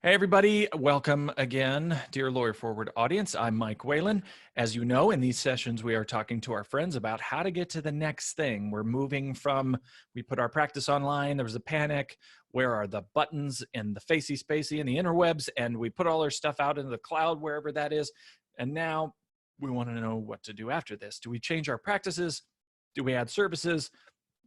Hey, everybody. Welcome again, dear Lawyer Forward audience. I'm Mike Whalen. As you know, in these sessions, we are talking to our friends about how to get to the next thing. We're moving from, we put our practice online, there was a panic. Where are the buttons and the facey spacey and the interwebs? And we put all our stuff out into the cloud, wherever that is. And now we want to know what to do after this. Do we change our practices? Do we add services?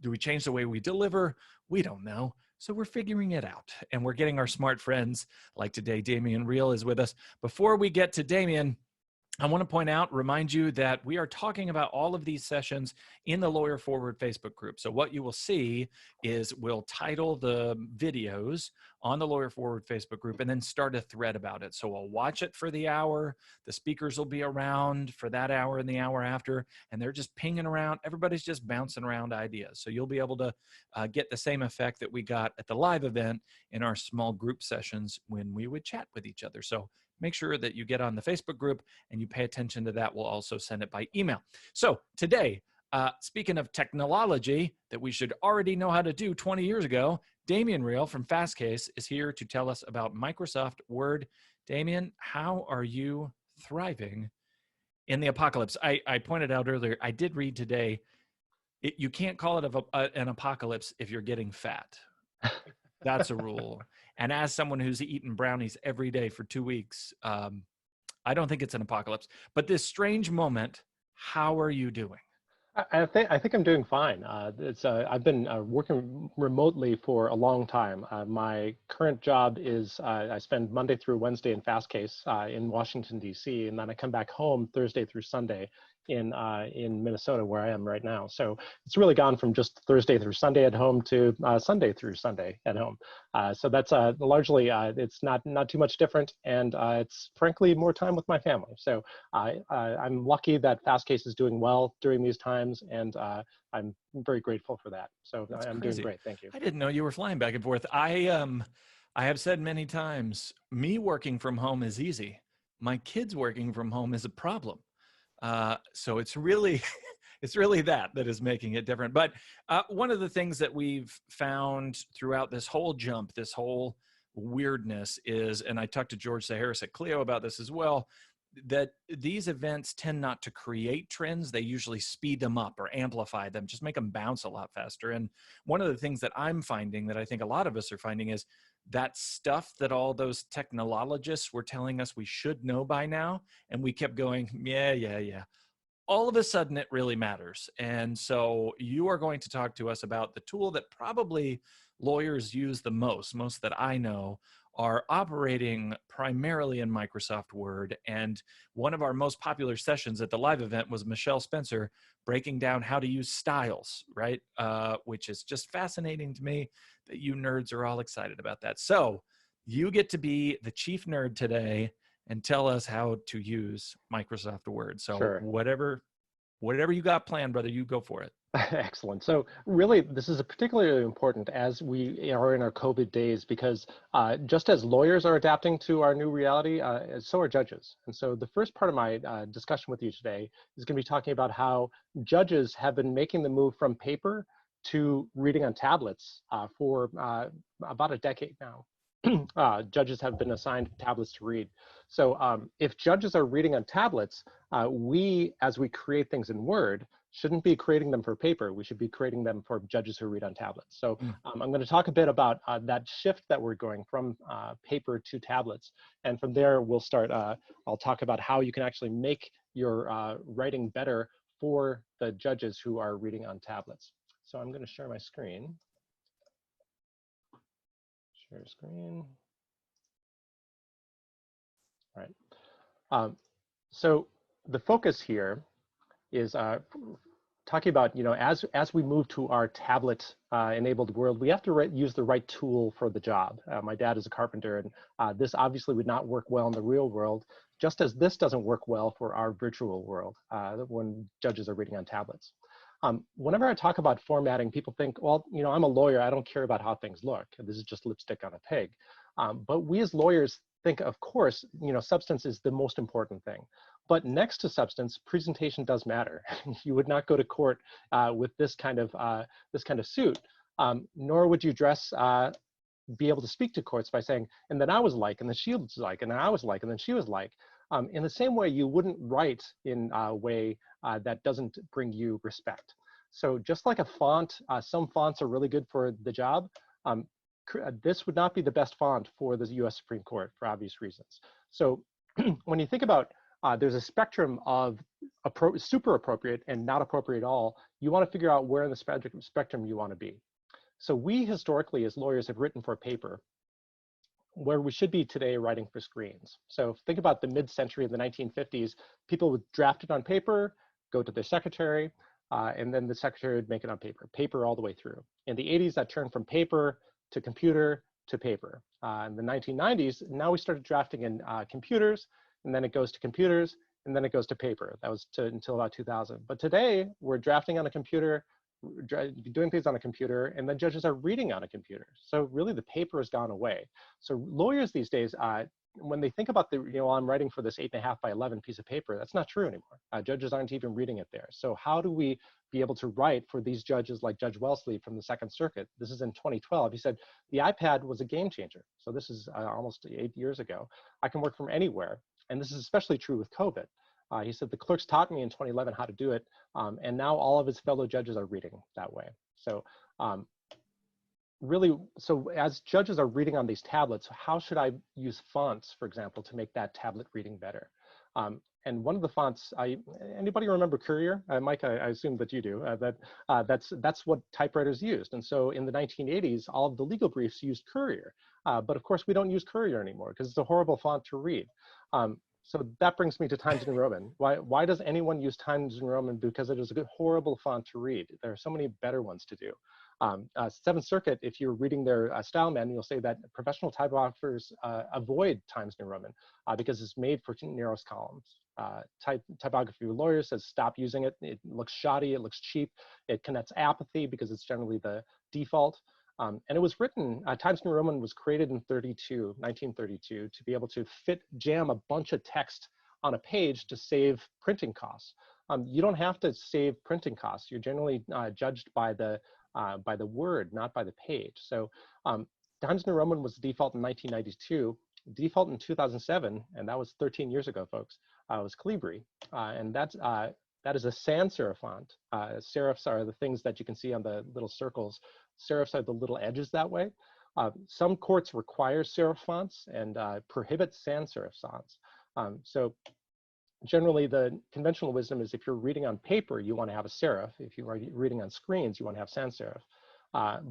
Do we change the way we deliver? We don't know. So we're figuring it out, and we're getting our smart friends like today. Damien Riehl is with us. Before we get to Damien, I want to point out, remind you that we are talking about all of these sessions in the Lawyer Forward Facebook group. So what you will see is we'll title the videos on the Lawyer Forward Facebook group and then start a thread about it. So we'll watch it for the hour. The speakers will be around for that hour and the hour after, and they're just pinging around. Everybody's just bouncing around ideas. So you'll be able to get the same effect that we got at the live event in our small group sessions when we would chat with each other. So make sure that you get on the Facebook group and you pay attention to that. We'll also send it by email. So today, speaking of technology that we should already know how to do 20 years ago, Damien Riehl from Fastcase is here to tell us about Microsoft Word. Damien, how are you thriving in the apocalypse? I pointed out earlier, I did read today, you can't call it an apocalypse if you're getting fat. That's a rule. And as someone who's eaten brownies every day for 2 weeks, I don't think it's an apocalypse. But this strange moment, how are you doing? I think I'm doing fine. I've been working remotely for a long time. My current job is I spend Monday through Wednesday in Fastcase in Washington D.C., and then I come back home Thursday through Sunday in Minnesota, where I am right now. So it's really gone from just Thursday through Sunday at home to Sunday through Sunday at home. So that's largely it's not too much different, and it's frankly more time with my family. So I'm lucky that Fastcase is doing well during these times, and I'm very grateful for that. So That's I'm doing crazy. great. Thank you. I didn't know you were flying back and forth. I have said many times, me working from home is easy. My kids working from home is a problem. So it's really, it's really that is making it different. But one of the things that we've found throughout this whole jump, this whole weirdness is, and I talked to George Saharis at Clio about this as well, that these events tend not to create trends. They usually speed them up or amplify them, just make them bounce a lot faster. And one of the things that I'm finding, that I think a lot of us are finding, is that stuff that all those technologists were telling us we should know by now, and we kept going, yeah. All of a sudden it really matters. And so you are going to talk to us about the tool that probably lawyers use the most that I know are operating primarily in Microsoft Word. And one of our most popular sessions at the live event was Michelle Spencer breaking down how to use styles, right? Which is just fascinating to me that you nerds are all excited about that. So you get to be the chief nerd today and tell us how to use Microsoft Word. So Sure. whatever you got planned, brother, you go for it. Excellent. So really, this is particularly important as we are in our COVID days, because just as lawyers are adapting to our new reality, so are judges. And so the first part of my discussion with you today is going to be talking about how judges have been making the move from paper to reading on tablets for about a decade now. Judges have been assigned tablets to read. So if judges are reading on tablets, as we create things in Word, shouldn't be creating them for paper. We should be creating them for judges who read on tablets. So I'm going to talk a bit about that shift that we're going from paper to tablets. And from there, we'll start, I'll talk about how you can actually make your writing better for the judges who are reading on tablets. So I'm going to share my screen. Share screen. All right. So the focus here is talking about, as we move to our tablet enabled world, we have to use the right tool for the job. My dad is a carpenter, and this obviously would not work well in the real world, just as this doesn't work well for our virtual world when judges are reading on tablets. Whenever I talk about formatting, people think, well, I'm a lawyer, I don't care about how things look. This is just lipstick on a pig. But we as lawyers think, of course, substance is the most important thing. But next to substance, presentation does matter. You would not go to court with this kind of suit, nor would you dress be able to speak to courts by saying, and then I was like, and then she was like, and then I was like, and then she was like. In the same way, you wouldn't write in a way that doesn't bring you respect. So just like a font, some fonts are really good for the job. This would not be the best font for the US Supreme Court for obvious reasons. So when you think about there's a spectrum of super appropriate and not appropriate at all, you want to figure out where in the spectrum you want to be. So we historically as lawyers have written for paper where we should be today writing for screens. So think about the mid-century of the 1950s, people would draft it on paper, go to their secretary, and then the secretary would make it on paper all the way through. In the 80s, that turned from paper to computer to paper. In the 1990s, now we started drafting in computers, and then it goes to computers, and then it goes to paper. That was until about 2000. But today, we're drafting on a computer, doing things on a computer, and then judges are reading on a computer. So really the paper has gone away. So lawyers these days, when they think about I'm writing for this 8.5 by 11 piece of paper, that's not true anymore. Judges aren't even reading it there. So how do we be able to write for these judges like Judge Wellesley from the Second Circuit? This is in 2012. He said, the iPad was a game changer. So this is almost 8 years ago. I can work from anywhere. And this is especially true with COVID. He said, the clerks taught me in 2011 how to do it, and now all of his fellow judges are reading that way. So really, so as judges are reading on these tablets, how should I use fonts, for example, to make that tablet reading better? And one of the fonts, anybody remember Courier? Mike, I assume that you do. That's what typewriters used. And so in the 1980s, all of the legal briefs used Courier. But of course, we don't use Courier anymore because it's a horrible font to read. So that brings me to Times New Roman. Why does anyone use Times New Roman? Because it is a horrible font to read. There are so many better ones to do. Seventh Circuit, if you're reading their style manual, you'll say that professional typographers avoid Times New Roman because it's made for narrow columns. Typography lawyers says stop using it. It looks shoddy, it looks cheap, it connects apathy because it's generally the default. And it was written, Times New Roman was created in 1932, to be able to jam a bunch of text on a page to save printing costs. You don't have to save printing costs. You're generally judged by the word, not by the page. So Times New Roman was the default in 1992. Default in 2007, and that was 13 years ago, folks, was Calibri. And that is a sans serif font. Serifs are the things that you can see on the little circles. Serifs are the little edges that way. Some courts require serif fonts and prohibit sans serif fonts. So generally, the conventional wisdom is if you're reading on paper, you want to have a serif. If you are reading on screens, you want to have sans serif.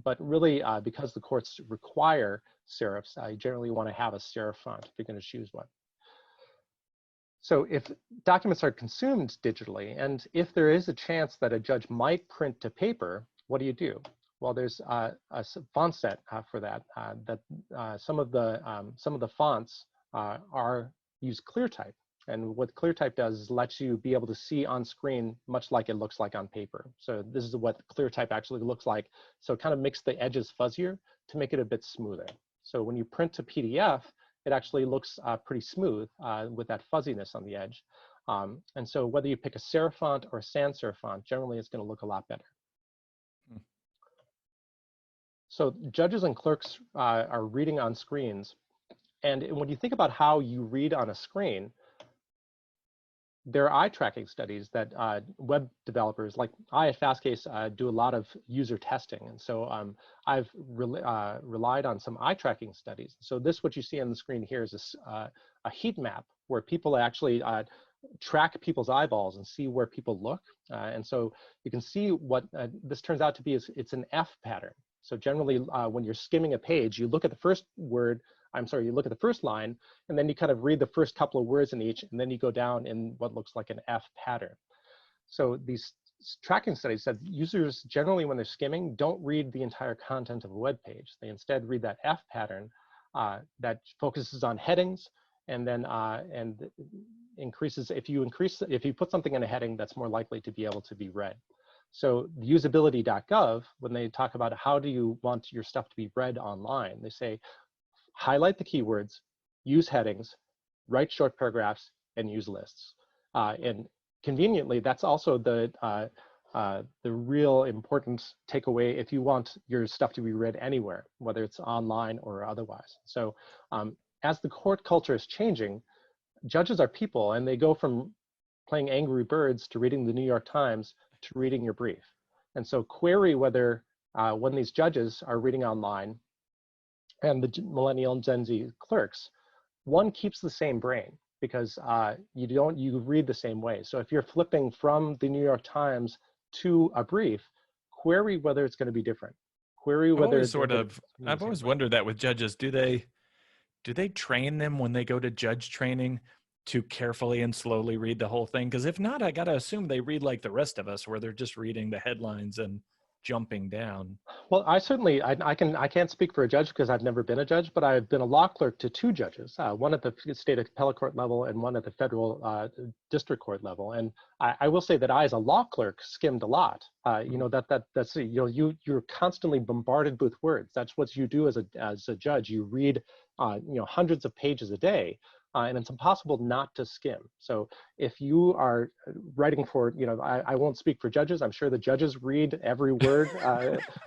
But really, because the courts require serifs, you generally want to have a serif font if you're going to choose one. So if documents are consumed digitally, and if there is a chance that a judge might print to paper, what do? Well, there's a font set for that. Some of the fonts use ClearType, and what ClearType does is lets you be able to see on screen much like it looks like on paper. So this is what ClearType actually looks like. So it kind of makes the edges fuzzier to make it a bit smoother. So when you print to PDF, it actually looks pretty smooth with that fuzziness on the edge. And so whether you pick a serif font or a sans serif font, generally it's going to look a lot better. So judges and clerks are reading on screens. And when you think about how you read on a screen, there are eye tracking studies that web developers, like I at Fastcase, do a lot of user testing. And so I've relied on some eye tracking studies. So what you see on the screen here is a heat map where people actually track people's eyeballs and see where people look. And so you can see what this turns out to be it's an F pattern. So generally, when you're skimming a page, you look at the first word, you look at the first line, and then you kind of read the first couple of words in each, and then you go down in what looks like an F pattern. So these tracking studies said users generally, when they're skimming, don't read the entire content of a web page. They instead read that F pattern that focuses on headings, and then increases if you put something in a heading that's more likely to be able to be read. So usability.gov, when they talk about how do you want your stuff to be read online, they say, highlight the keywords, use headings, write short paragraphs, and use lists. And conveniently, that's also the the real important takeaway if you want your stuff to be read anywhere, whether it's online or otherwise. So as the court culture is changing, judges are people, and they go from playing Angry Birds to reading the New York Times to reading your brief. And so query whether when these judges are reading online and the millennial and Gen Z clerks, one keeps the same brain because you read the same way. So if you're flipping from the New York Times to a brief, query whether it's going to be different. Query whether I've always wondered that with judges. Do they train them when they go to judge training to carefully and slowly read the whole thing? Because if not, I got to assume they read like the rest of us, where they're just reading the headlines and jumping down. Well, I can't speak for a judge because I've never been a judge, but I've been a law clerk to two judges, one at the state appellate court level and one at the federal district court level. And I will say that I, as a law clerk, skimmed a lot. That's you're constantly bombarded with words. That's what you do as a judge. You read hundreds of pages a day. And it's impossible not to skim. So if you are writing for, I won't speak for judges. I'm sure the judges read every word.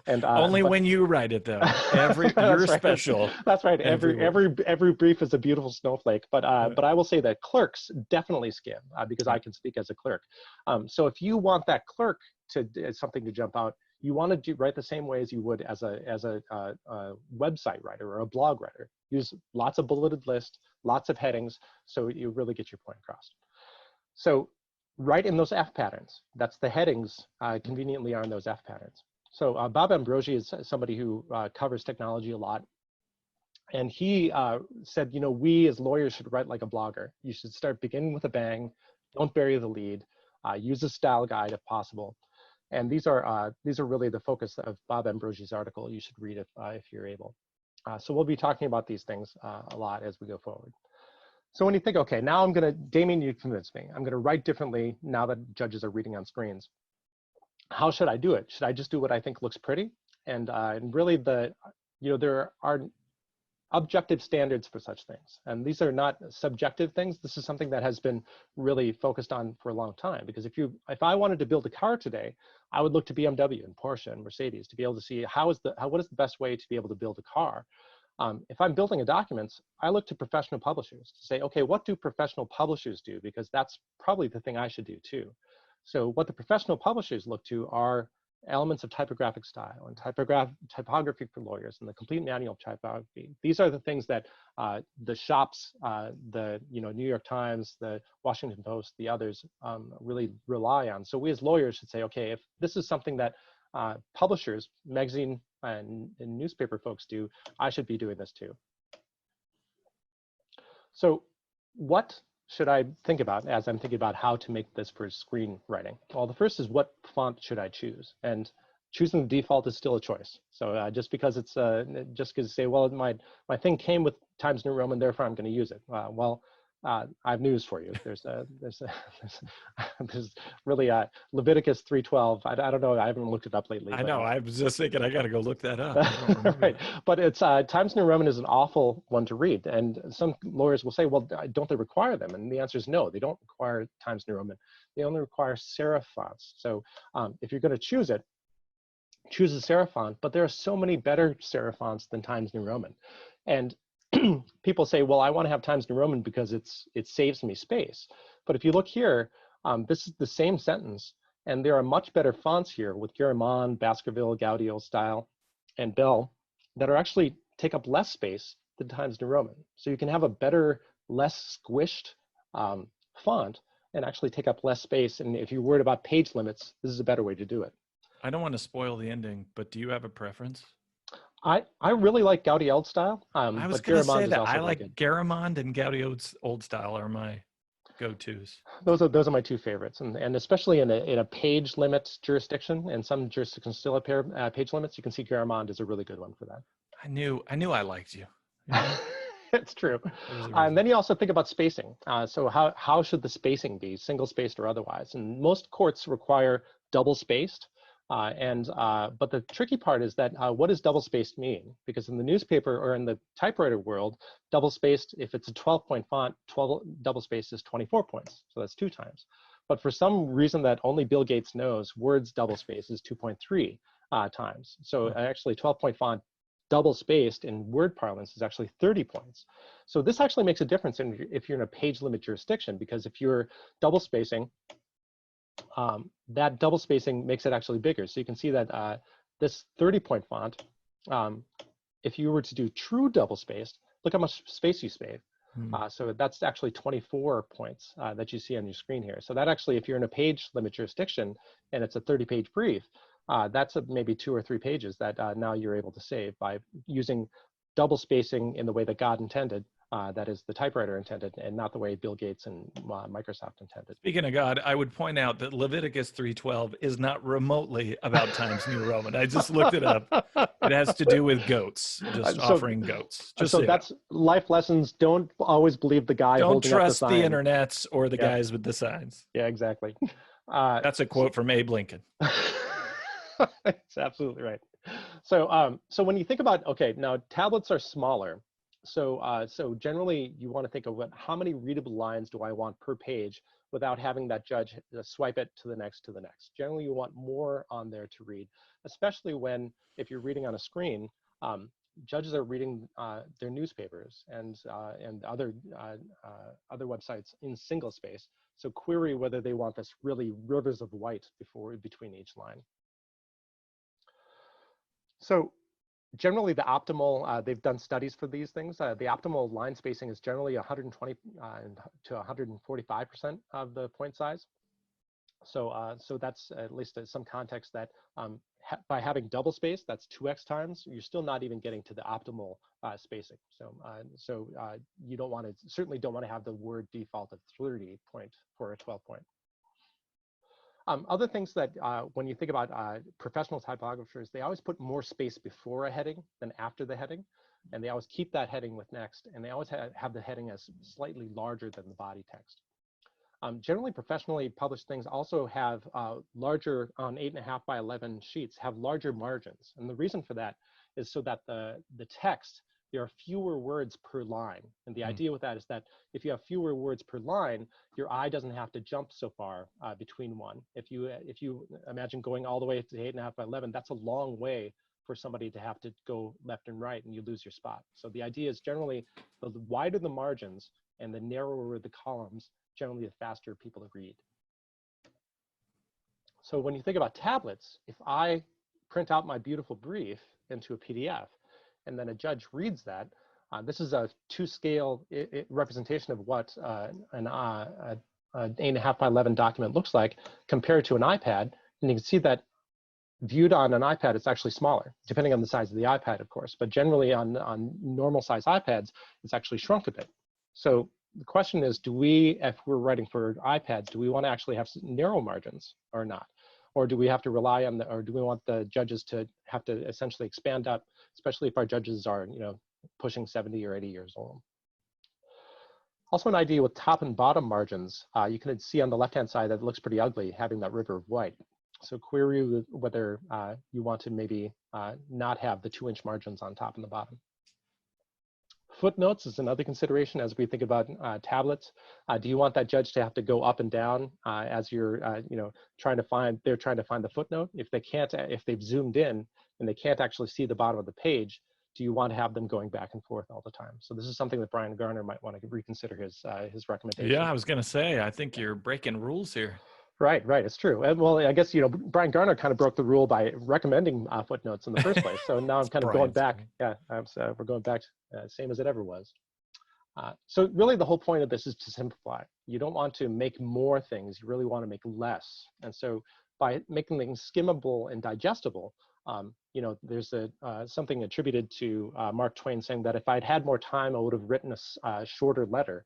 And only when you write it, though. You're right. special. That's right. Every brief is a beautiful snowflake. But I will say that clerks definitely skim because I can speak as a clerk. So if you want that clerk to something to jump out, you want to write the same way as you would as a website writer or a blog writer. Use lots of bulleted lists, lots of headings, so you really get your point across. So write in those F patterns. That's the headings conveniently are in those F patterns. So Bob Ambrogi is somebody who covers technology a lot. And he said, we as lawyers should write like a blogger. You should start beginning with a bang. Don't bury the lead. Use a style guide if possible. And these are really the focus of Bob Ambrogi's article. You should read it if you're able. So we'll be talking about these things a lot as we go forward. So when you think, okay, now Damien, you convinced me. I'm gonna write differently now that judges are reading on screens. How should I do it? Should I just do what I think looks pretty? And really there are objective standards for such things. And these are not subjective things. This is something that has been really focused on for a long time. Because if I wanted to build a car today, I would look to BMW and Porsche and Mercedes to be able to see what is the best way to be able to build a car. If I'm building a document, I look to professional publishers to say, okay, what do professional publishers do? Because that's probably the thing I should do too. So what the professional publishers look to are elements of typographic style and typography for lawyers and the complete manual of typography. These are the things that the shops, the New York Times, the Washington Post, the others really rely on. So we as lawyers should say, okay, if this is something that publishers, magazine and newspaper folks do, I should be doing this too. So what should I think about as I'm thinking about how to make this for screenwriting? Well, the first is, what font should I choose? And choosing the default is still a choice. So just because it's just because say, well, my thing came with Times New Roman, therefore I'm going to use it. I have news for you. There's really Leviticus 3:12. I don't know. I haven't looked it up lately. I know. I was just thinking I got to go look that up. Right. But it's Times New Roman is an awful one to read. And some lawyers will say, well, don't they require them? And the answer is no, they don't require Times New Roman. They only require serif fonts. So if you're going to choose it, choose a serif font. But there are so many better serif fonts than Times New Roman. And people say, well, I want to have Times New Roman because it saves me space. But if you look here, this is the same sentence, and there are much better fonts here with Garamond, Baskerville, Gaudi Old Style, and Bell that are actually take up less space than Times New Roman. So you can have a better, less squished font and actually take up less space. And if you're worried about page limits, this is a better way to do it. I don't want to spoil the ending, but do you have a preference? I really like Gaudi Old Style. I was going to say that I like Garamond and Gaudi Old Style are my go-tos. Those are my two favorites, and especially in a page limit jurisdiction, and some jurisdictions still have page limits. You can see Garamond is a really good one for that. I knew I liked you. It's true. And then you also think about spacing. So how should the spacing be, single spaced or otherwise? And most courts require double spaced. But the tricky part is that what does double spaced mean? Because in the newspaper or in the typewriter world, double spaced, if it's a 12-point font, double spaced is 24 points. So that's 2 times. But for some reason that only Bill Gates knows, Word's doublespace is 2.3 times. So actually 12-point font double spaced in Word parlance is actually 30 points. So this actually makes a difference if you're in a page limit jurisdiction, because if you're double spacing, that double spacing makes it actually bigger. So you can see that this 30-point font, if you were to do true double spaced, look how much space you save. So that's actually 24 points that you see on your screen here. So that actually, if you're in a page limit jurisdiction and it's a 30-page brief, that's maybe 2 or 3 pages that now you're able to save by using double spacing in the way that God intended, that is the typewriter intended, and not the way Bill Gates and Microsoft intended. Speaking of God, I would point out that Leviticus 3:12 is not remotely about Times New Roman. I just looked it up. It has to do with goats, just offering goats. Just so that's life lessons. Don't always believe the guy holding up the sign. Don't trust the internets or the guys with the signs. Yeah, exactly. That's a quote from Abe Lincoln. It's absolutely right. So, so when you think about, okay, now tablets are smaller. So, so generally you want to think of how many readable lines do I want per page without having that judge swipe it to the next, to the next. Generally, you want more on there to read, especially when, if you're reading on a screen, judges are reading their newspapers and other websites in single space. So query whether they want this really rivers of white between each line. So generally the optimal, they've done studies for these things, the optimal line spacing is generally 120 to 145% of the point size. So, so that's at least some context that by having double space, that's 2x times, you're still not even getting to the optimal spacing. So, you don't want to, certainly don't want to have the Word default of 30 point for a 12-point. Other things that when you think about professional typographers, they always put more space before a heading than after the heading. And they always keep that heading with next. And they always have the heading as slightly larger than the body text. Generally, professionally published things also have larger, on 8.5 by 11 sheets, have larger margins. And the reason for that is so that the text, there are fewer words per line. And the idea with that is that if you have fewer words per line, your eye doesn't have to jump so far between one. If you imagine going all the way to 8.5 by 11, that's a long way for somebody to have to go left and right, and you lose your spot. So the idea is generally the wider the margins and the narrower the columns, generally the faster people read. So when you think about tablets, if I print out my beautiful brief into a PDF, and then a judge reads that, this is a 2-scale representation of what an 8.5 by 11 document looks like compared to an iPad. And you can see that viewed on an iPad, it's actually smaller, depending on the size of the iPad, of course. But generally on normal size iPads, it's actually shrunk a bit. So the question is, do we, if we're writing for iPads, do we want to actually have narrow margins or not? Or do we have to rely on or do we want the judges to have to essentially expand up, especially if our judges are, pushing 70 or 80 years old? Also an idea with top and bottom margins, you can see on the left-hand side that it looks pretty ugly having that river of white. So query whether you want to maybe not have the 2-inch margins on top and the bottom. Footnotes is another consideration as we think about tablets. Do you want that judge to have to go up and down as you're, trying to find the footnote? If they can't, if they've zoomed in and they can't actually see the bottom of the page, do you want to have them going back and forth all the time? So this is something that Brian Garner might want to reconsider his recommendation. Yeah, I was going to say, I think you're breaking rules here. Right, it's true. Well, I guess, Brian Garner kind of broke the rule by recommending footnotes in the first place. So now I'm kind of going back. Yeah, we're going back, same as it ever was. So really the whole point of this is to simplify. You don't want to make more things, you really want to make less. And so by making things skimmable and digestible, there's something attributed to Mark Twain saying that if I'd had more time, I would have written a shorter letter.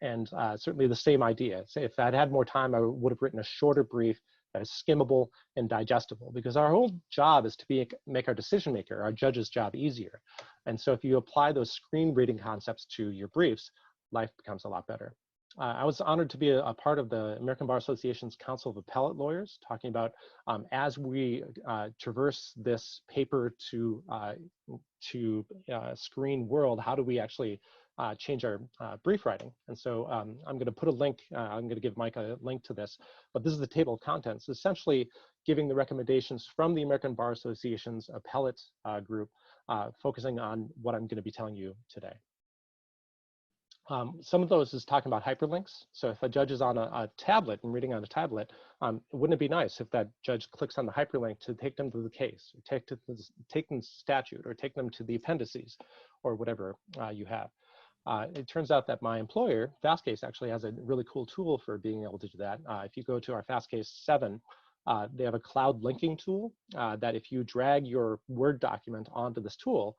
And certainly the same idea. So if I'd had more time, I would have written a shorter brief that is skimmable and digestible, because our whole job is to make our decision maker, our judge's job, easier. And so if you apply those screen reading concepts to your briefs, life becomes a lot better. I was honored to be a part of the American Bar Association's Council of Appellate Lawyers, talking about as we traverse this paper to screen world, how do we actually change our brief writing. And so I'm going to put a link, I'm going to give Mike a link to this, but this is the table of contents, essentially giving the recommendations from the American Bar Association's appellate group, focusing on what I'm going to be telling you today. Some of those is talking about hyperlinks. So if a judge is on a tablet and reading on a tablet, wouldn't it be nice if that judge clicks on the hyperlink to take them to the case, or take them to the statute, or take them to the appendices, or whatever you have. It turns out that my employer, Fastcase, actually has a really cool tool for being able to do that. If you go to our Fastcase 7, they have a cloud linking tool that if you drag your Word document onto this tool,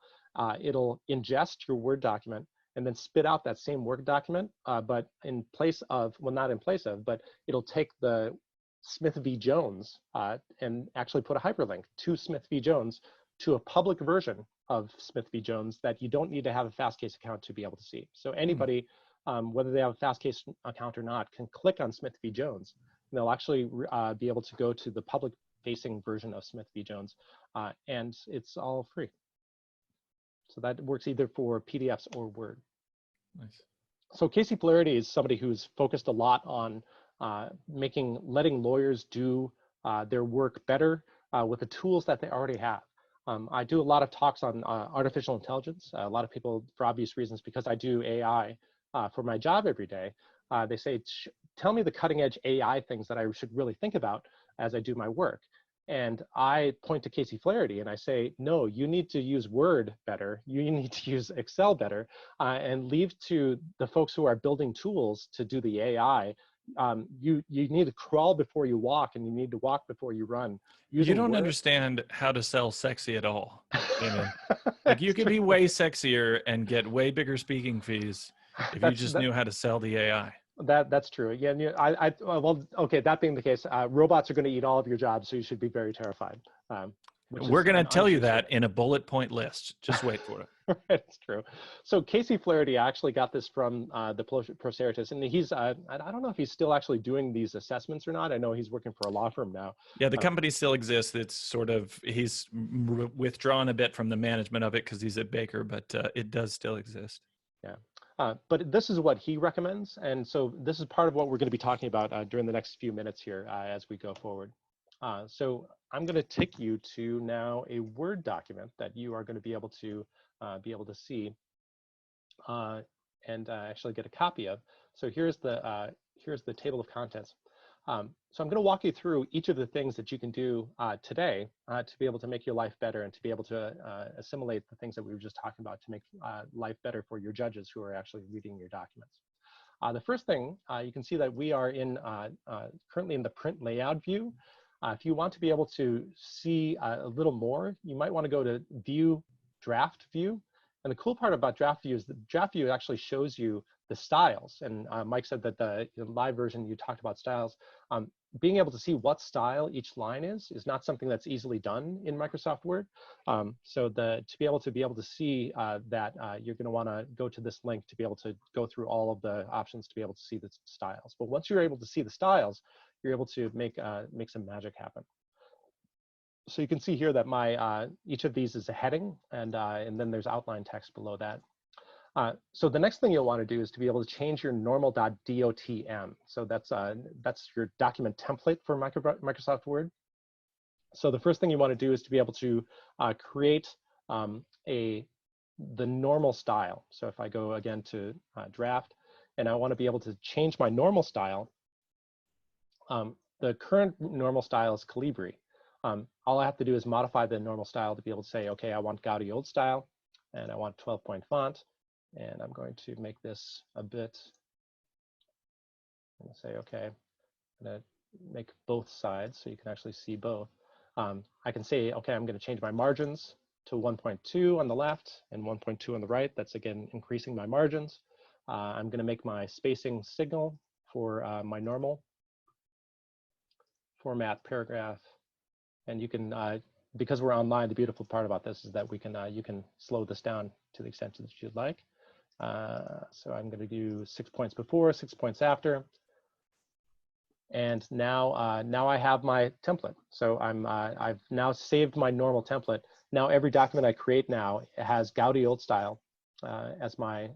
it'll ingest your Word document and then spit out that same Word document, but in place of, well, not in place of, but it'll take the Smith v. Jones and actually put a hyperlink to Smith v. Jones to a public version of Smith v. Jones that you don't need to have a Fastcase account to be able to see. So anybody, whether they have a Fastcase account or not, can click on Smith v. Jones, and they'll actually be able to go to the public-facing version of Smith v. Jones, and it's all free. So that works either for PDFs or Word. Nice. So Casey Flaherty is somebody who's focused a lot on letting lawyers do their work better with the tools that they already have. I do a lot of talks on artificial intelligence. A lot of people, for obvious reasons, because I do AI for my job every day, they say, tell me the cutting edge AI things that I should really think about as I do my work. And I point to Casey Flaherty and I say, no, you need to use Word better. You need to use Excel better, and leave to the folks who are building tools to do the AI. You need to crawl before you walk, and you need to walk before you run. You don't Word. understand how to sell sexy at all, Damien. Like, you could be way sexier and get way bigger speaking fees if you just knew how to sell the AI. That's true. Yeah, well, okay. That being the case, robots are going to eat all of your jobs, so you should be very terrified. We're going to tell you that in a bullet point list. Just wait for it. It's true. So Casey Flaherty actually got this from the Proceritus, and he's I don't know if he's still actually doing these assessments or not. I know he's working for a law firm now. Yeah, the company still exists. It's sort of, he's withdrawn a bit from the management of it because he's at Baker, but it does still exist. Yeah. But this is what he recommends. And so this is part of what we're going to be talking about during the next few minutes here as we go forward. So I'm going to take you to now a Word document that you are going to be able to see and actually get a copy of. So here's the table of contents. So I'm going to walk you through each of the things that you can do today to be able to make your life better and to be able to assimilate the things that we were just talking about to make life better for your judges who are actually reading your documents. The first thing, you can see that we are currently in the print layout view. If you want to be able to see a little more, you might want to go to View, Draft View. And the cool part about Draft View is that Draft View actually shows you the styles. And Mike said that the live version, you talked about styles. Being able to see what style each line is not something that's easily done in Microsoft Word. So to be able to see that, you're going to want to go to this link to be able to go through all of the options to be able to see the styles. But once you're able to see the styles, you're able to make some magic happen. So you can see here that each of these is a heading, and then there's outline text below that. So the next thing you'll want to do is to be able to change your normal.dotm. So that's your document template for Microsoft Word. So the first thing you want to do is to be able to create the normal style. So if I go again to draft, and I want to be able to change my normal style, the current normal style is Calibri. All I have to do is modify the normal style to be able to say, okay, I want Gaudy old style, and I want 12-point font. And I'm going to make this a bit, I'm going to say, okay, I'm going to make both sides so you can actually see both. I can say, okay, I'm going to change my margins to 1.2 on the left and 1.2 on the right. That's, again, increasing my margins. I'm going to make my spacing signal for my normal format paragraph. And you can, because we're online, the beautiful part about this is that you can slow this down to the extent that you'd like. So I'm going to do 6 points before, 6 points after. And now I have my template. So I've now saved my normal template. Now every document I create now has Gaudy old style as my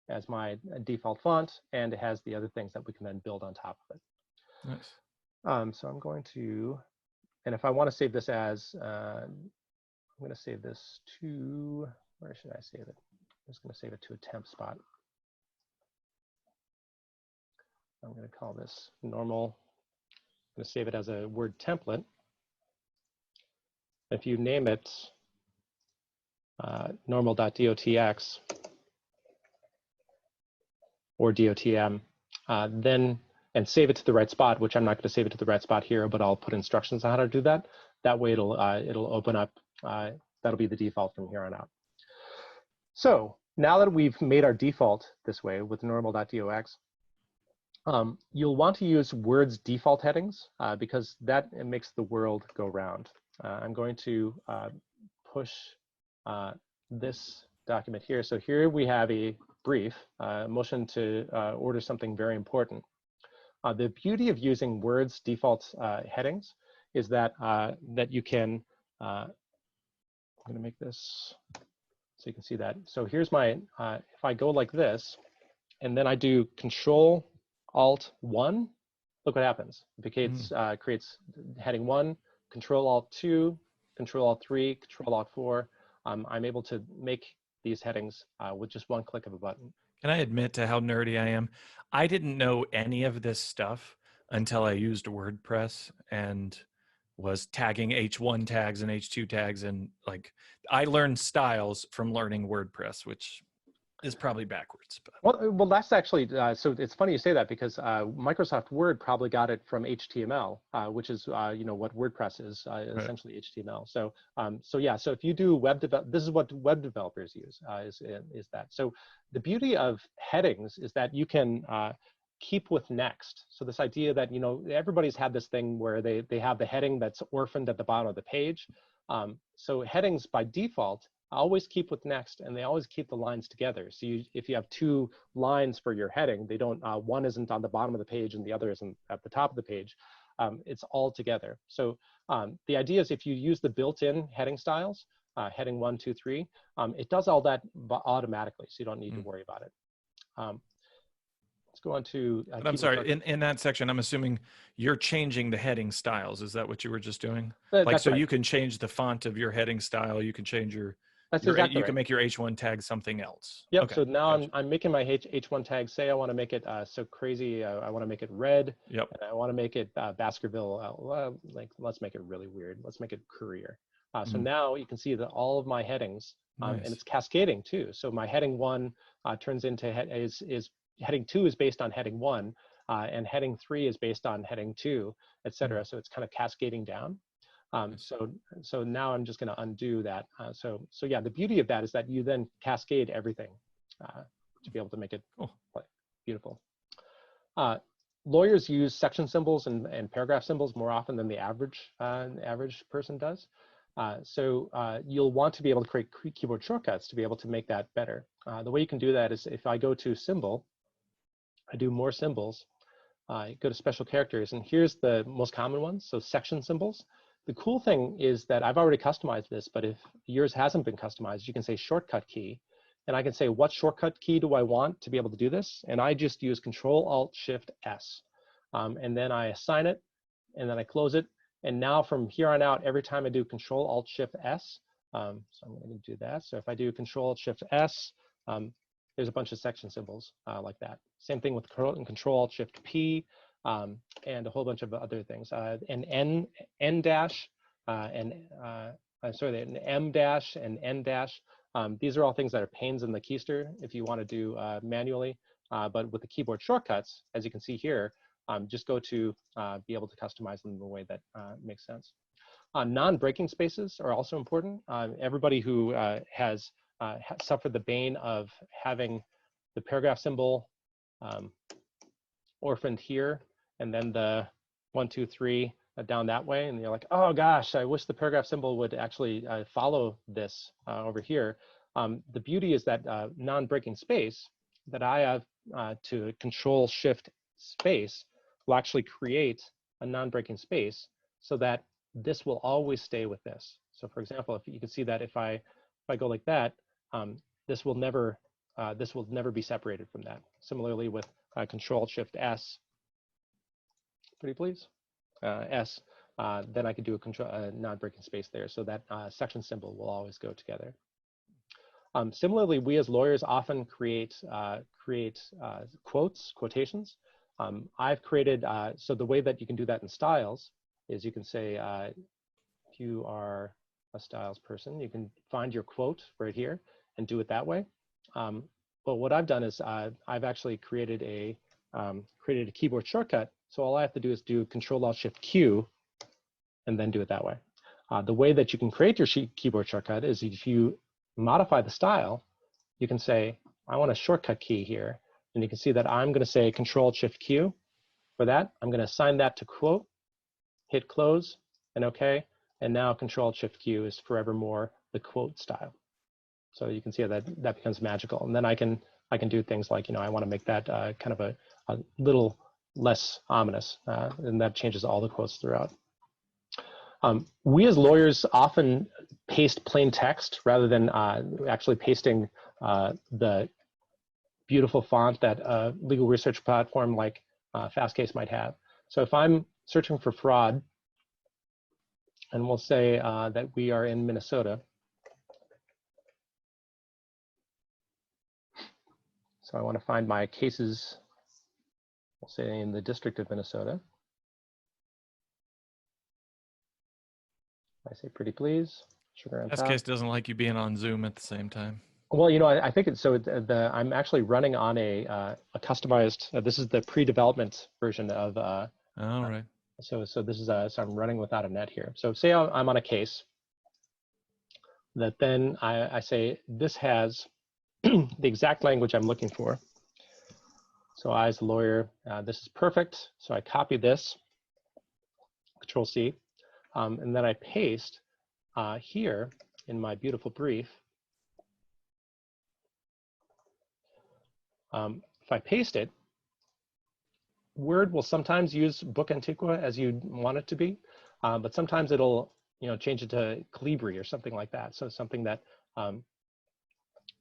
as my default font, and it has the other things that we can then build on top of it. Nice. So I'm going to, and if I want to save this as, I'm going to save this to, where should I save it? I'm just going to save it to a temp spot. I'm going to call this normal. I'm going to save it as a Word template. If you name it normal.dotx or DOTM, then, and save it to the right spot, which I'm not going to save it to the right spot here, but I'll put instructions on how to do that. That way it'll open up, that'll be the default from here on out. So now that we've made our default this way with normal.dox, you'll want to use Word's default headings because that makes the world go round. I'm going to push this document here. So here we have a brief motion to order something very important. The beauty of using Word's default headings is that that you can, I'm going to make this so you can see that. So here's my, if I go like this, and then I do Control Alt 1, look what happens. It creates heading 1, Control Alt 2, Control Alt 3, Control Alt 4. I'm able to make these headings with just one click of a button. Can I admit to how nerdy I am? I didn't know any of this stuff until I used WordPress and was tagging H1 tags and H2 tags. And like, I learned styles from learning WordPress, which is probably backwards. But. Well, that's actually, so it's funny you say that because Microsoft Word probably got it from HTML, which is, you know, what WordPress is, essentially HTML. So, so yeah, so if you do web develop, this is what web developers use, is that. So the beauty of headings is that you can keep with next. So this idea that, you know, everybody's had this thing where they have the heading that's orphaned at the bottom of the page. So headings by default always keep with next, and they always keep the lines together. So if you have two lines for your heading, they don't, one isn't on the bottom of the page and the other isn't at the top of the page. It's all together. So the idea is if you use the built-in heading styles, heading 1, 2, 3, it does all that automatically, so you don't need to worry about it. Let's go on to. But I'm sorry, in that section, I'm assuming you're changing the heading styles. Is that what you were just doing? Like, so right. You can change the font of your heading style. You can change your. That's exactly you can make your H1 tag something else. Yep. Okay. So now I'm making my H1 tag. Say I want to make it so crazy. I want to make it red. Yep. And I want to make it Baskerville. Like let's make it really weird. Let's make it Courier. So now you can see that all of my headings, and it's cascading too. So my heading 1 turns into is heading 2 is based on heading 1, and heading 3 is based on heading 2, et cetera. So it's kind of cascading down. So now I'm just going to undo that. So yeah, the beauty of that is that you then cascade everything to be able to make it beautiful. Lawyers use section symbols and paragraph symbols more often than the average person does. So you'll want to be able to create keyboard shortcuts to be able to make that better. The way you can do that is if I go to symbol, I do more symbols, go to special characters, and here's the most common ones, so section symbols. The cool thing is that I've already customized this, but if yours hasn't been customized, you can say shortcut key, and I can say what shortcut key do I want to be able to do this, and I just use Control-Alt-Shift-S, and then I assign it, and then I close it, and now from here on out, every time I do Control-Alt-Shift-S, so I'm going to do that. So if I do Control-Alt-Shift-S, there's a bunch of section symbols like that. Same thing with Control-Alt-Shift-P, and a whole bunch of other things. An N dash, and an M dash and N dash. These are all things that are pains in the keister if you want to do manually. But with the keyboard shortcuts, as you can see here, just go to be able to customize them in a way that makes sense. Non-breaking spaces are also important. Everybody who has suffered the bane of having the paragraph symbol orphaned here, and then the 1, 2, 3 down that way, and you're like, oh gosh, I wish the paragraph symbol would actually follow this over here. The beauty is that non-breaking space that I have to Control-Shift space will actually create a non-breaking space so that this will always stay with this. So for example, if you can see that if I go like that, this will never this will never be separated from that. Similarly with Control-Shift-S, pretty please, S, then I could do a non-breaking space there, so that section symbol will always go together. Similarly, we as lawyers often create quotations. I've created, so the way that you can do that in styles is you can say, if you are a styles person, you can find your quote right here and do it that way. But what I've done is I've actually created a keyboard shortcut. So all I have to do is do Control-Alt-Shift-Q and then do it that way. The way that you can create your keyboard shortcut is if you modify the style, you can say, I want a shortcut key here. And you can see that I'm going to say Control-Shift-Q for that. I'm going to assign that to quote, hit close, and OK. And now Control-Shift-Q is forevermore the quote style. So you can see how that becomes magical. And then I can do things like, I want to make that kind of a little less ominous, and that changes all the quotes throughout. We as lawyers often paste plain text rather than actually pasting the beautiful font that a legal research platform like Fastcase might have. So if I'm searching for fraud, and we'll say that we are in Minnesota. So I want to find my cases, we'll say in the District of Minnesota. I say pretty please, sugar on top. Fastcase doesn't like you being on Zoom at the same time. Well, I think it's so I'm actually running on a customized. This is the pre-development version of. All right. So this is so I'm running without a net here. So say I'm on a case that then I say this has the exact language I'm looking for. So I, as a lawyer, this is perfect. So I copy this, Control-C, and then I paste here in my beautiful brief. If I paste it, Word will sometimes use Book Antiqua as you want it to be, but sometimes it'll change it to Calibri or something like that. So something that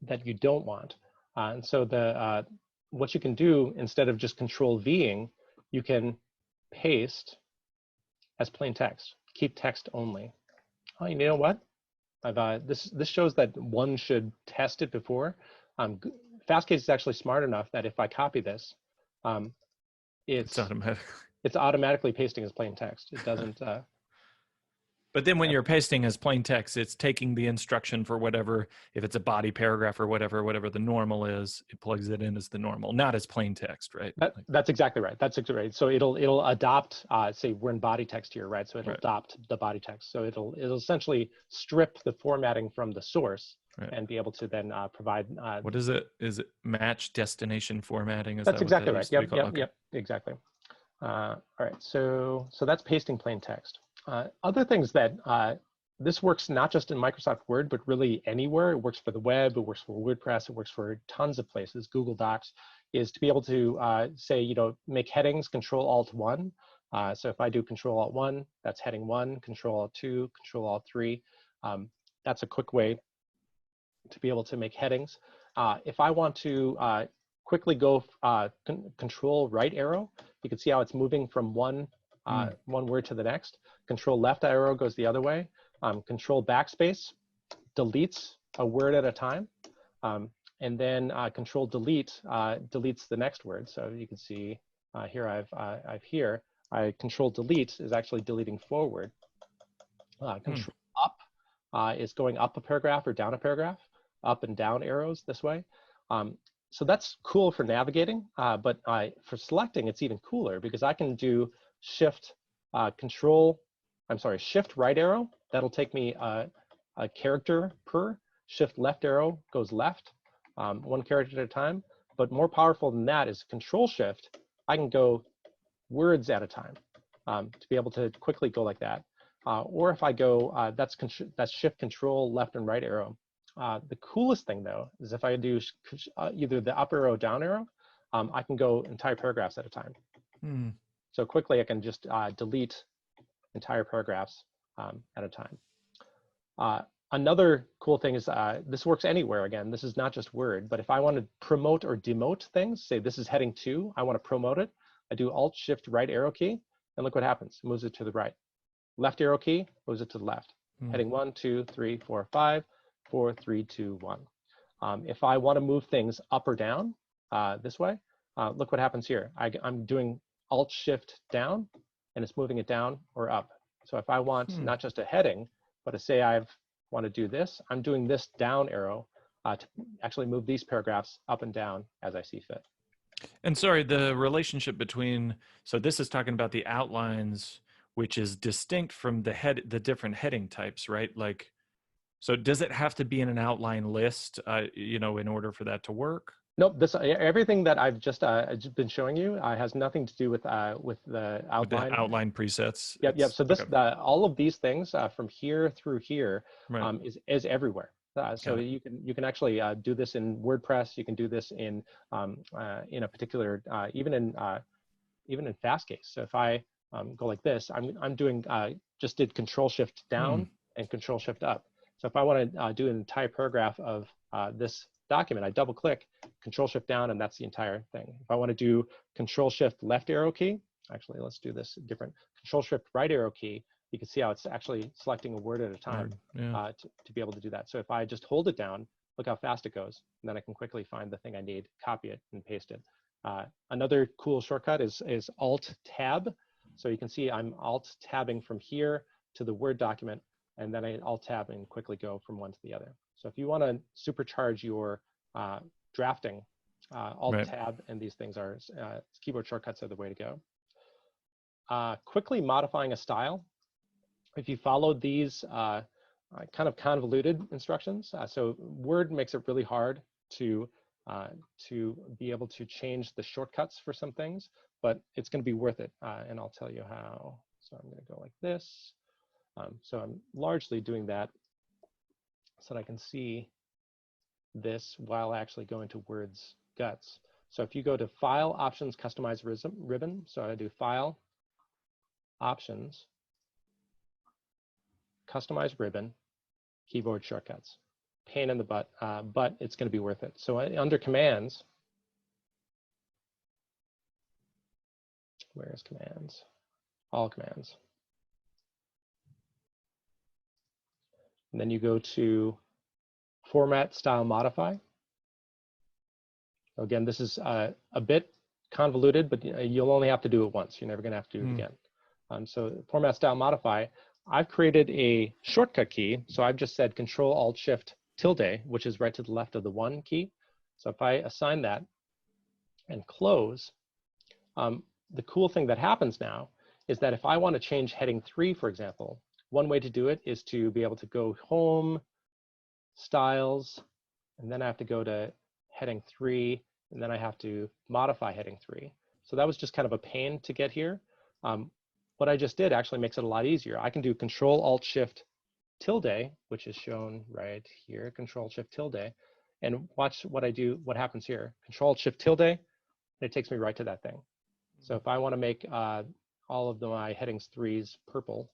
that you don't want. And so what you can do instead of just Control-Ving, you can paste as plain text. Keep text only. Oh, you know what? This shows that one should test it before. Fastcase is actually smart enough that if I copy this, it's automatically pasting as plain text. It doesn't. But then when you're pasting as plain text, it's taking the instruction for whatever, if it's a body paragraph or whatever the normal is, it plugs it in as the normal, not as plain text, right? That's exactly right. That's exactly right. So it'll adopt, say we're in body text here, right? So it'll adopt the body text. So it'll essentially strip the formatting from the source and be able to then provide. What is it? Is it match destination formatting? That's exactly right. Yep, exactly. All right. So that's pasting plain text. Other things that this works not just in Microsoft Word, but really anywhere. It works for the web, it works for WordPress, it works for tons of places, Google Docs, is to be able to say, make headings Control-Alt-1. So if I do Control-Alt-1, that's heading 1, Control-Alt-2, Control-Alt-3. That's a quick way to be able to make headings. If I want to quickly go Control right arrow, you can see how it's moving from one word to the next. Control left arrow goes the other way. Control backspace deletes a word at a time. And then Control delete deletes the next word. So you can see here Control delete is actually deleting forward. Control up is going up a paragraph or down a paragraph, up and down arrows this way. So that's cool for navigating, but for selecting, it's even cooler because I can do Shift right arrow. That'll take me a character per. Shift left arrow goes left, one character at a time. But more powerful than that is Control Shift. I can go words at a time to be able to quickly go like that. Or if I go, that's Shift Control left and right arrow. The coolest thing though is if I do either the up arrow, down arrow, I can go entire paragraphs at a time. So quickly I can just delete entire paragraphs at a time. Another cool thing is this works anywhere. Again, this is not just Word, but if I want to promote or demote things, say this is heading 2, I want to promote it. I do Alt-Shift right arrow key, and look what happens. It moves it to the right. Left arrow key moves it to the left. Heading 1, 2, 3, 4, 5, 4, 3, 2, 1. If I want to move things up or down this way, look what happens here. I'm doing Alt-Shift down, and it's moving it down or up. So if I want not just a heading, but to say I want to do this, I'm doing this down arrow to actually move these paragraphs up and down as I see fit. And sorry, the relationship between, so this is talking about the outlines, which is distinct from the different heading types, right? Like, so does it have to be in an outline list, you know, in order for that to work? Nope. Everything that I've just been showing you has nothing to do with the outline. With the outline presets. Yep. So this, okay. All of these things from here through here Right. is everywhere. So you can actually do this in WordPress. You can do this in a particular even in Fastcase. So if I go like this, I'm doing just did Control Shift down and Control Shift up. So if I want to do an entire paragraph of this document, I double click, Control Shift down, and that's the entire thing. If I want to do Control Shift left arrow key, actually let's do this different. Control Shift right arrow key, you can see how it's actually selecting a word at a time to be able to do that. So if I just hold it down, look how fast it goes, and then I can quickly find the thing I need, copy it, and paste it. Another cool shortcut is Alt Tab. So you can see I'm Alt tabbing from here to the Word document, and then I Alt tab and quickly go from one to the other. So if you want to supercharge your drafting, Alt tab and these things are keyboard shortcuts are the way to go. Quickly modifying a style. If you follow these kind of convoluted instructions, so Word makes it really hard to be able to change the shortcuts for some things, but it's going to be worth it, and I'll tell you how. So I'm going to go like this. So I'm largely doing that so that I can see this while actually going to Word's guts. So if you go to File, Options, Customize Ribbon, so I do File, Options, Customize Ribbon, Keyboard Shortcuts. Pain in the butt, but it's going to be worth it. So under Commands, where's Commands? All Commands. And then you go to Format, Style, Modify. Again, this is a bit convoluted, but you'll only have to do it once. You're never going to have to do it again. So Format, Style, Modify. I've created a shortcut key. So I've just said Control, Alt, Shift, tilde, which is right to the left of the 1 key. So if I assign that and close, the cool thing that happens now is that if I want to change heading 3, for example, one way to do it is to be able to go Home, Styles, and then I have to go to heading 3, and then I have to modify heading 3. So that was just kind of a pain to get here. What I just did actually makes it a lot easier. I can do Control, Alt, Shift, tilde, which is shown right here, Control, Shift, tilde, and watch what I do, what happens here. Control, Shift, tilde, and it takes me right to that thing. So if I want to make all of my headings 3s purple,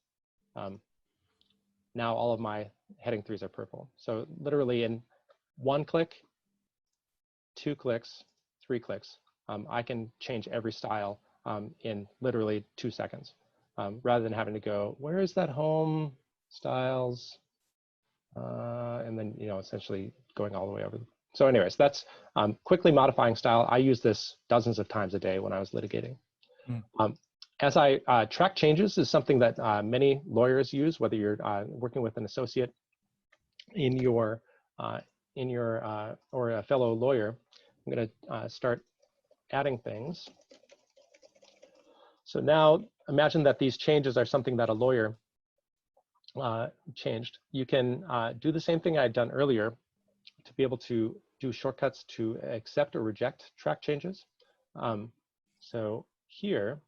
now all of my heading 3s are purple. So literally in 1 click, 2 clicks, 3 clicks, I can change every style in literally 2 seconds, rather than having to go, where is that Home, Styles, and then essentially going all the way over. So anyways, that's quickly modifying style. I use this dozens of times a day when I was litigating. As I track changes is something that many lawyers use, whether you're working with an associate in your or a fellow lawyer. I'm going to start adding things. So now imagine that these changes are something that a lawyer changed. You can do the same thing I had done earlier to be able to do shortcuts to accept or reject track changes. So here,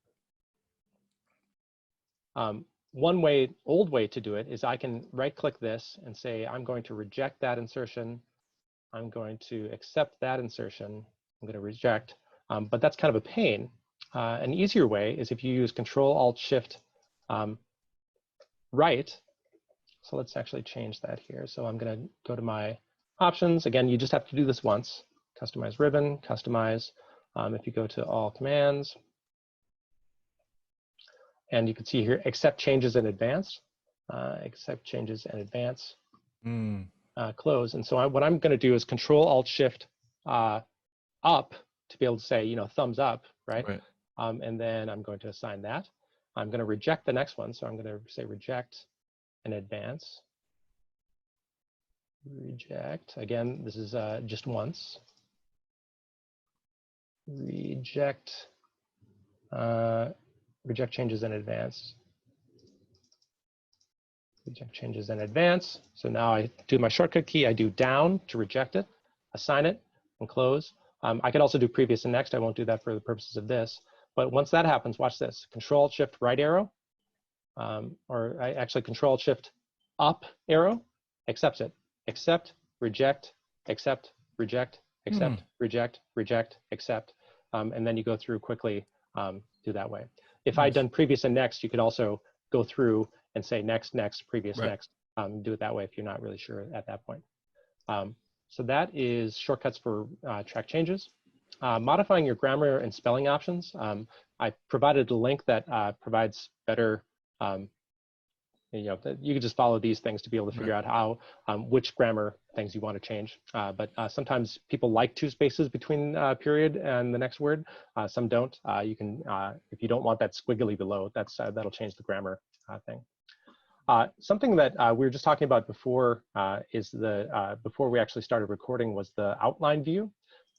one old way to do it is I can right-click this and say, I'm going to reject that insertion. I'm going to accept that insertion. I'm going to reject, but that's kind of a pain. An easier way is if you use Control, Alt, Shift, right. So let's actually change that here. So I'm going to go to my options. Again, you just have to do this once. Customize ribbon, customize. If you go to all commands, and you can see here, accept changes in advance, accept changes in advance, close. And so what I'm going to do is Control-Alt-Shift up to be able to say, you know, thumbs up, right? And then I'm going to assign that. I'm going to reject the next one. So I'm going to say reject in advance. Reject. Again, this is just once. Reject. Reject changes in advance. Reject changes in advance. So now I do my shortcut key. I do down to reject it, assign it, and close. I could also do previous and next. I won't do that for the purposes of this. But once that happens, watch this. Control-Shift right arrow, or I actually Control-Shift up arrow, accepts it. Accept, reject, accept, reject, accept, reject, reject, accept. And then you go through quickly, do that way. If I'd done previous and next, you could also go through and say next, next, previous, next. Do it that way if you're not really sure at that point. So that is shortcuts for track changes. Modifying your grammar and spelling options. I provided a link that provides better, you know, you can just follow these things to be able to figure out how, which grammar things you want to change. But sometimes people like 2 spaces between period and the next word. Some don't. You can, if you don't want that squiggly below, that'll change the grammar thing. Something that we were just talking about before is before we actually started recording was the outline view.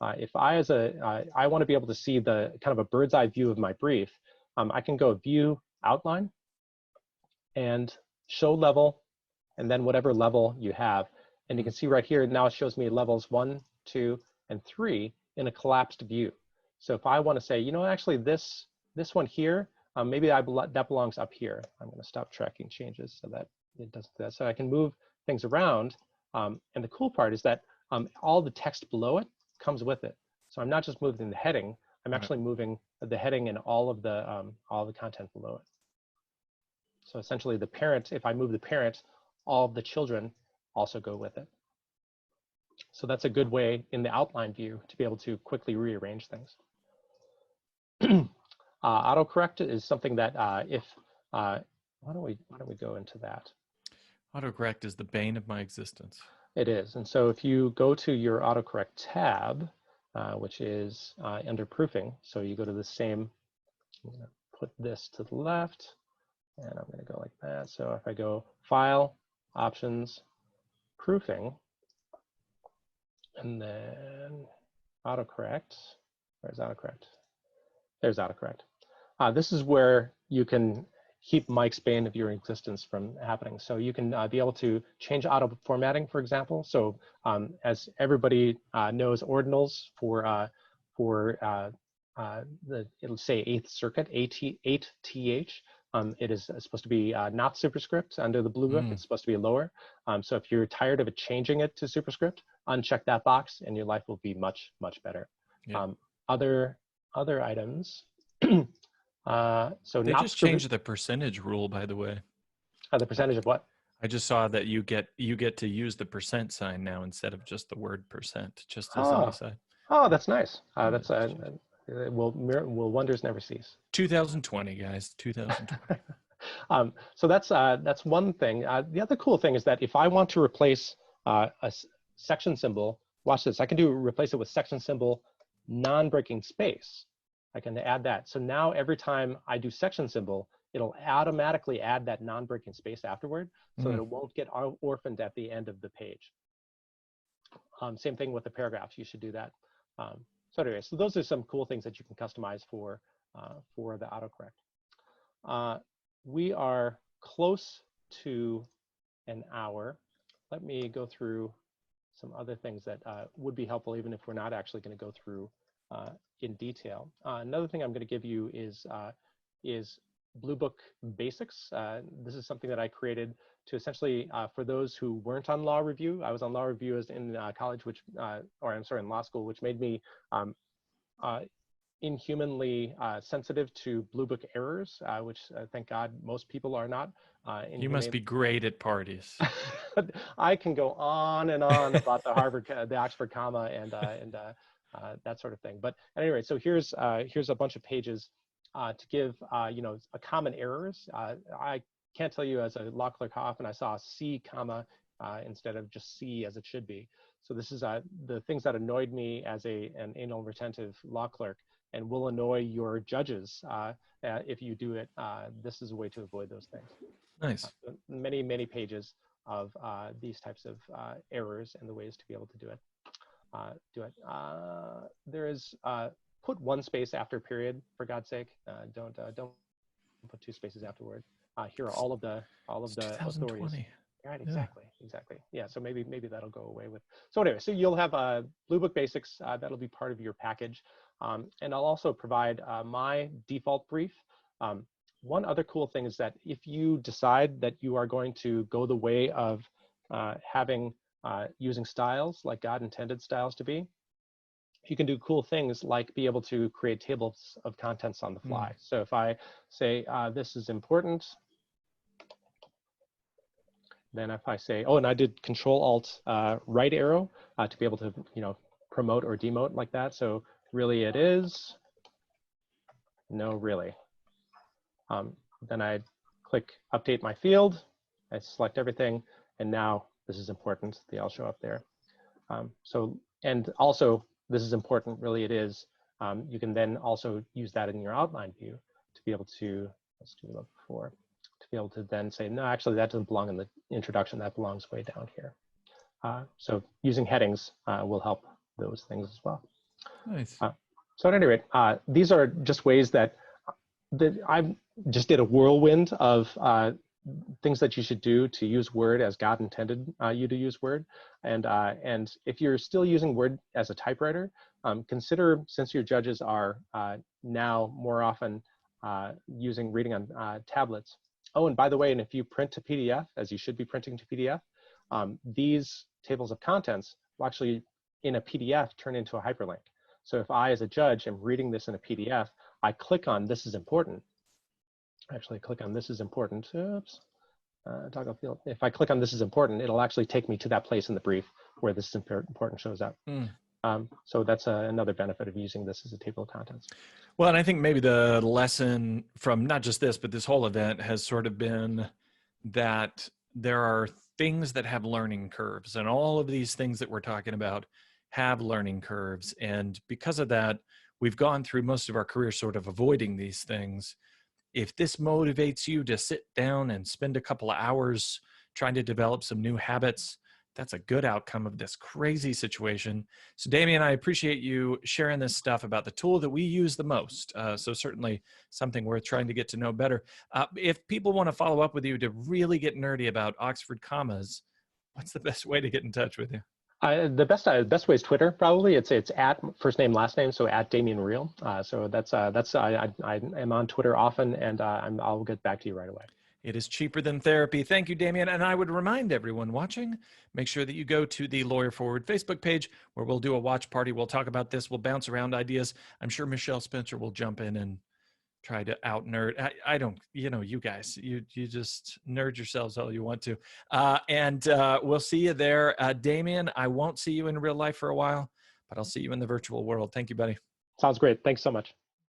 If I want to be able to see the kind of a bird's eye view of my brief, I can go view outline and show level, and then whatever level you have. And you can see right here, now it shows me levels 1, 2, and 3 in a collapsed view. So if I want to say, you know, actually this one here, maybe that belongs up here. I'm going to stop tracking changes so that it doesn't do that. So I can move things around. And the cool part is that all the text below it comes with it. So I'm not just moving the heading, I'm actually moving the heading and all the content below it. So essentially the parent, if I move the parent, all of the children also go with it. So that's a good way in the outline view to be able to quickly rearrange things. Autocorrect is something that why don't we go into that? Autocorrect is the bane of my existence. It is. And so if you go to your autocorrect tab, which is under proofing, so you go to the same, I'm going to put this to the left, and I'm going to go like that. So if I go File, Options, Proofing, and then Autocorrect, where's Autocorrect? There's Autocorrect. This is where you can keep Mike's bane of your existence from happening. So you can be able to change auto formatting, for example. So as everybody knows, ordinals for it'll say 8th circuit, 8th. It is supposed to be not superscript under the blue book. It's supposed to be lower. So if you're tired of it changing it to superscript, uncheck that box and your life will be much, much better. Yeah. Other items. So they not just changed the percentage rule, by the way. The percentage of what? I just saw that you get to use the % sign now instead of just the word %, just as an aside. Oh, that's nice. That's will wonders never cease. 2020, guys, 2020. So that's one thing. The other cool thing is that if I want to replace a section symbol, watch this. I can replace it with section symbol non-breaking space. I can add that. So now every time I do section symbol, it'll automatically add that non-breaking space afterward, so that it won't get orphaned at the end of the page. Same thing with the paragraphs. You should do that. So anyway, so those are some cool things that you can customize for the autocorrect. We are close to an hour. Let me go through some other things that would be helpful, even if we're not actually going to go through in detail. Another thing I'm going to give you is Blue Book Basics. This is something that I created to essentially, for those who weren't on law review. I was on law review in college, in law school, which made me inhumanly sensitive to Blue Book errors, which thank God most people are not. You must be great at parties. I can go on and on about the Oxford comma and that sort of thing. But at any rate, so here's a bunch of pages to give a common errors. I can't tell you as a law clerk how often I saw a C comma instead of just C as it should be. So this is the things that annoyed me as an anal retentive law clerk and will annoy your judges if you do it. This is a way to avoid those things. Nice. Many, many pages of these types of errors and the ways to be able to do it. There is put one space after period, for God's sake. Don't put two spaces afterward. Here are all of the authorities. Right, exactly. Yeah, so maybe that'll go away with. So anyway, so you'll have Blue Book Basics. That'll be part of your package. And I'll also provide my default brief. One other cool thing is that if you decide that you are going to go the way of using styles like God intended styles to be, you can do cool things like be able to create tables of contents on the fly. So if I say this is important, then if I say, oh, and I did Control-Alt right arrow to be able to promote or demote like that. So really it is, no really. Then I click update my field, I select everything, and now this is important, they'll show up there. And also this is important, really it is. You can then also use that in your outline view to be able to, let's do that before, to be able to then say, no, actually that doesn't belong in the introduction, that belongs way down here. So using headings will help those things as well. Nice. So at any rate, these are just ways that I just did a whirlwind of things that you should do to use Word as God intended you to use Word. And if you're still using Word as a typewriter, consider, since your judges are now more often reading on tablets. Oh, and by the way, and if you print to PDF, as you should be printing to PDF, these tables of contents will actually, in a PDF, turn into a hyperlink. So if I, as a judge, am reading this in a PDF, I click on this is important. Actually, click on this is important. Oops. Toggle field. If I click on this is important, it'll actually take me to that place in the brief where this is important shows up. So that's another benefit of using this as a table of contents. Well, and I think maybe the lesson from not just this, but this whole event has sort of been that there are things that have learning curves, and all of these things that we're talking about have learning curves. And because of that, we've gone through most of our career sort of avoiding these things. If this motivates you to sit down and spend a couple of hours trying to develop some new habits, that's a good outcome of this crazy situation. So Damien, I appreciate you sharing this stuff about the tool that we use the most. So certainly something worth trying to get to know better. If people want to follow up with you to really get nerdy about Oxford commas, what's the best way to get in touch with you? The best way is Twitter, probably. It's at first name, last name, so at Damien Riehl. So I am on Twitter often, and I'll get back to you right away. It is cheaper than therapy. Thank you, Damien. And I would remind everyone watching, make sure that you go to the Lawyer Forward Facebook page where we'll do a watch party. We'll talk about this. We'll bounce around ideas. I'm sure Michelle Spencer will jump in and try to out nerd. I don't, you guys, you just nerd yourselves all you want to. And we'll see you there. Damien, I won't see you in real life for a while, but I'll see you in the virtual world. Thank you, buddy. Sounds great. Thanks so much.